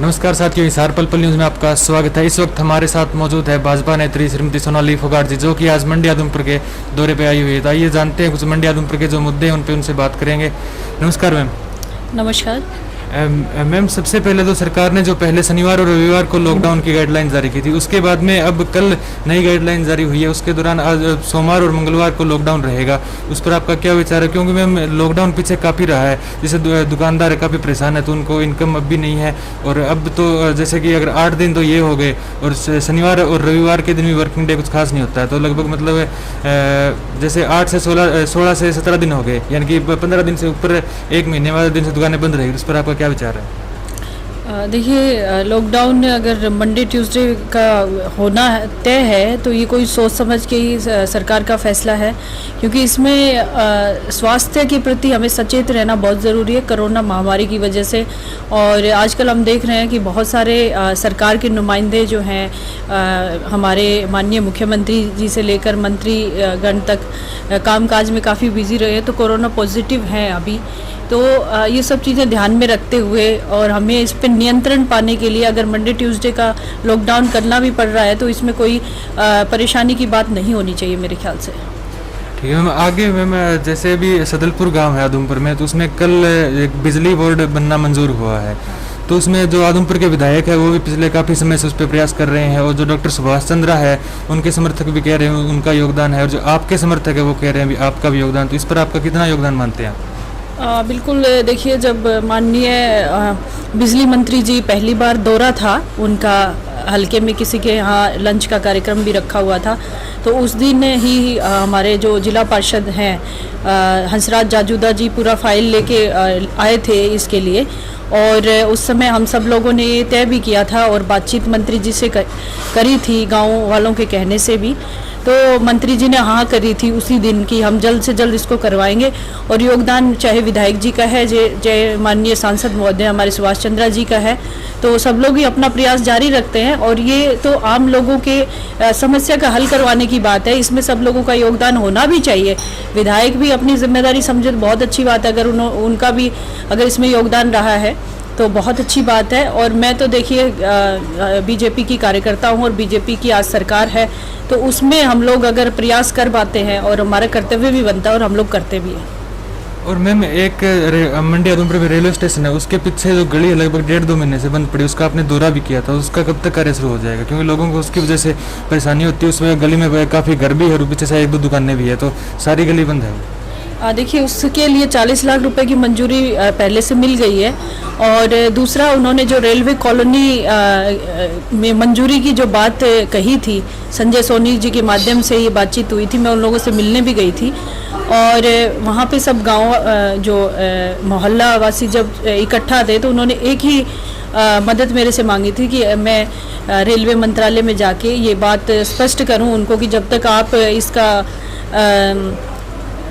नमस्कार साथियों, हिसार पल पल न्यूज़ में आपका स्वागत है। इस वक्त हमारे साथ मौजूद है भाजपा नेत्री श्रीमती सोनाली फोगाट जी, जो कि आज मंडी आदमपुर के दौरे पे आई हुई है। तो आइए जानते हैं कुछ मंडी आदमपुर के जो मुद्दे हैं उन पे उनसे बात करेंगे। नमस्कार मैम। नमस्कार मैम, सबसे पहले तो सरकार ने जो पहले शनिवार और रविवार को लॉकडाउन की गाइडलाइन जारी की थी, उसके बाद में अब कल नई गाइडलाइन जारी हुई है। उसके दौरान आज सोमवार और मंगलवार को लॉकडाउन रहेगा। उस पर आपका क्या विचार है? क्योंकि मैम लॉकडाउन पीछे काफ़ी रहा है, जैसे दुकानदार है काफ़ी परेशान है, तो उनको इनकम अब भी नहीं है। और अब तो जैसे कि अगर 8 दिन तो ये हो गए और शनिवार और रविवार के दिन भी वर्किंग डे कुछ खास नहीं होता है, तो लगभग मतलब जैसे 8 से 16 से 17 दिन हो गए, यानी कि 15 दिन से ऊपर 1 महीने वाले दिन से दुकानें बंद रहेगी। उस पर आपका क्या विचार है? देखिए, लॉकडाउन अगर मंडे ट्यूसडे का होना तय है तो ये कोई सोच समझ के ही सरकार का फैसला है, क्योंकि इसमें स्वास्थ्य के प्रति हमें सचेत रहना बहुत ज़रूरी है कोरोना महामारी की वजह से। और आजकल हम देख रहे हैं कि बहुत सारे सरकार के नुमाइंदे जो हैं, हमारे माननीय मुख्यमंत्री जी से लेकर मंत्री गण तक कामकाज में काफ़ी बिजी रहे हैं, तो कोरोना पॉजिटिव हैं अभी। तो ये सब चीज़ें ध्यान में रखते हुए और हमें इस पर नियंत्रण पाने के लिए अगर मंडे ट्यूसडे का लॉकडाउन करना भी पड़ रहा है तो इसमें कोई परेशानी की बात नहीं होनी चाहिए मेरे ख्याल से। ठीक है मैम। आगे मैम, जैसे भी सदलपुर गांव है आदमपुर में, तो उसमें कल एक बिजली बोर्ड बनना मंजूर हुआ है। तो उसमें जो आदमपुर के विधायक है वो भी पिछले काफ़ी समय से उस पर प्रयास कर रहे हैं, और जो डॉक्टर सुभाष चंद्रा है उनके समर्थक भी कह रहे हैं उनका योगदान है, और जो आपके समर्थक है वो कह रहे हैं भी आपका भी योगदान। तो इस पर आपका कितना योगदान मानते हैं? बिल्कुल। देखिए, जब माननीय बिजली मंत्री जी पहली बार दौरा था उनका, हल्के में किसी के यहाँ लंच का कार्यक्रम भी रखा हुआ था, तो उस दिन ही हमारे जो जिला पार्षद हैं हंसराज जाजूदा जी पूरा फाइल लेके आए थे इसके लिए। और उस समय हम सब लोगों ने ये तय भी किया था और बातचीत मंत्री जी से करी थी, गांव वालों के कहने से भी। तो मंत्री जी ने हाँ करी थी उसी दिन कि हम जल्द से जल्द इसको करवाएंगे। और योगदान चाहे विधायक जी का है, जय माननीय सांसद महोदय हमारे सुभाष चंद्रा जी का है, तो सब लोग ही अपना प्रयास जारी रखते हैं। और ये तो आम लोगों के समस्या का हल करवाने की बात है, इसमें सब लोगों का योगदान होना भी चाहिए। विधायक भी अपनी जिम्मेदारी समझे तो बहुत अच्छी बात है, अगर उनका भी अगर इसमें योगदान रहा है तो बहुत अच्छी बात है। और मैं तो देखिए बीजेपी की कार्यकर्ता हूँ और बीजेपी की आज सरकार है, तो उसमें हम लोग अगर प्रयास कर पाते हैं और हमारा कर्तव्य भी बनता है और हम लोग करते भी हैं। और मैम, एक मंडी आदमपुर में रेलवे स्टेशन है, उसके पीछे जो गली है लगभग 1.5-2 महीने से बंद पड़ी, उसका आपने दौरा भी किया था, उसका कब तक कार्य शुरू हो जाएगा? क्योंकि लोगों को उसकी वजह से परेशानी होती है। उसमें गली में काफ़ी घर भी है और पीछे से 1-2 दुकानें भी है, तो सारी गली बंद है। देखिए, उसके लिए 40 लाख रुपए की मंजूरी पहले से मिल गई है। और दूसरा, उन्होंने जो रेलवे कॉलोनी में मंजूरी की जो बात कही थी, संजय सोनी जी के माध्यम से ये बातचीत हुई थी, मैं उन लोगों से मिलने भी गई थी। और वहाँ पे सब गांव जो मोहल्ला वासी जब इकट्ठा थे तो उन्होंने एक ही मदद मेरे से मांगी थी कि मैं रेलवे मंत्रालय में जाके ये बात स्पष्ट करूँ उनको कि जब तक आप इसका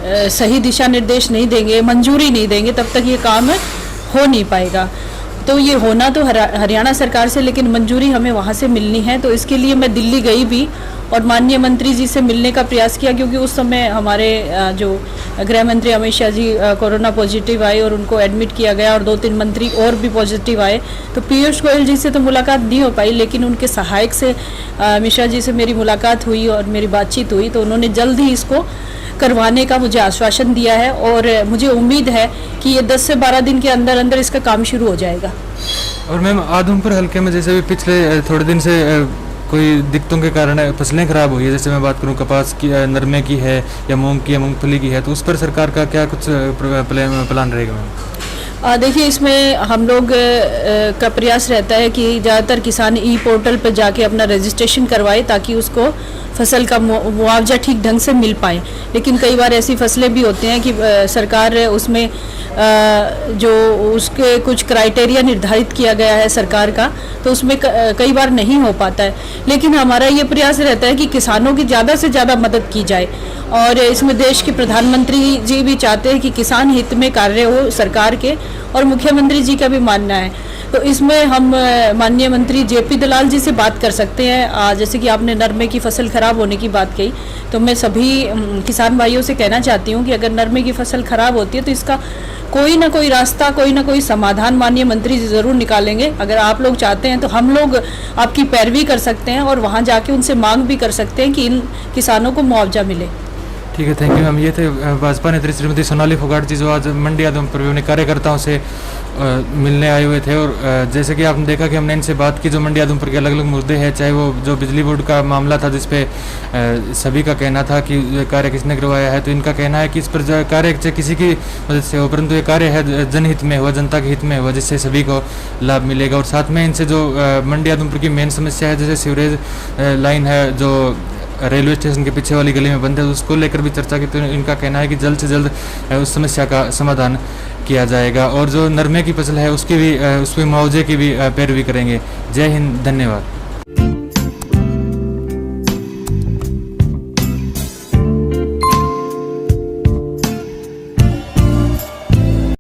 सही दिशा निर्देश नहीं देंगे, मंजूरी नहीं देंगे, तब तक ये काम हो नहीं पाएगा। तो ये होना तो हरियाणा सरकार से, लेकिन मंजूरी हमें वहाँ से मिलनी है। तो इसके लिए मैं दिल्ली गई भी और माननीय मंत्री जी से मिलने का प्रयास किया, क्योंकि उस समय हमारे जो गृह मंत्री अमित शाह जी कोरोना पॉजिटिव आए और उनको एडमिट किया गया, और 2-3 मंत्री और भी पॉजिटिव आए। तो पीयूष गोयल जी से तो मुलाकात नहीं हो पाई, लेकिन उनके सहायक से अमित शाह जी से मेरी मुलाकात हुई और मेरी बातचीत हुई, तो उन्होंने जल्द ही इसको करवाने का मुझे आश्वासन दिया है। और मुझे उम्मीद है कि ये 10 से 12 दिन के अंदर अंदर इसका काम शुरू हो जाएगा। और मैम, आदमपुर हल्के में जैसे भी पिछले थोड़े दिन से कोई दिक्कतों के कारण फसलें खराब हुई है, जैसे मैं बात करूं कपास की, नरमे की है, या मूंग की, या मूंगफली की है, तो उस पर सरकार का क्या कुछ प्लान रहेगा मैम? देखिए, इसमें हम लोग का प्रयास रहता है कि ज़्यादातर किसान ई पोर्टल पर जाके अपना रजिस्ट्रेशन करवाए, ताकि उसको फसल का मुआवजा ठीक ढंग से मिल पाए। लेकिन कई बार ऐसी फसलें भी होती हैं कि सरकार उसमें जो उसके कुछ क्राइटेरिया निर्धारित किया गया है सरकार का, तो उसमें कई बार नहीं हो पाता है। लेकिन हमारा ये प्रयास रहता है कि किसानों की ज़्यादा से ज़्यादा मदद की जाए, और इसमें देश के प्रधानमंत्री जी भी चाहते हैं कि किसान हित में कार्य हो सरकार के, और मुख्यमंत्री जी का भी मानना है। तो इसमें हम माननीय मंत्री जेपी दलाल जी से बात कर सकते हैं। जैसे कि आपने नरमे की फसल खराब होने की बात कही, तो मैं सभी किसान भाइयों से कहना चाहती हूँ कि अगर नरमे की फसल खराब होती है तो इसका कोई ना कोई रास्ता, कोई ना कोई समाधान माननीय मंत्री जी ज़रूर निकालेंगे। अगर आप लोग चाहते हैं तो हम लोग आपकी पैरवी कर सकते हैं और वहाँ जाके उनसे मांग भी कर सकते हैं कि इन किसानों को मुआवजा मिले। ठीक है, थैंक यू मैम। ये थे भाजपा नेत्री श्रीमती सोनाली फोगाट जी, जो आज मंडी आदमपुर में उन्हें कार्यकर्ताओं से मिलने आए हुए थे। और जैसे कि आपने देखा कि हमने इनसे बात की, जो मंडी आदमपुर के अलग अलग मुद्दे हैं, चाहे वो जो बिजली बोर्ड का मामला था जिसपे सभी का कहना था कि कार्य किसने करवाया है, तो इनका कहना है कि इस पर कार्य चाहे किसी की मदद से हो, परंतु ये कार्य है जनहित में हुआ, जनता के हित में हुआ, जिससे सभी को लाभ मिलेगा। और साथ में इनसे जो मंडी आदमपुर की मेन समस्या है, जैसे सीवरेज लाइन है जो रेलवे स्टेशन के पीछे वाली गली में बंद है, उसको लेकर भी चर्चा की, तो इनका कहना है कि जल्द से जल्द उस समस्या का समाधान किया जाएगा। और जो नरमे की फसल है उसकी भी, उसके मुआवजे की भी पैरवी करेंगे। जय हिंद, धन्यवाद।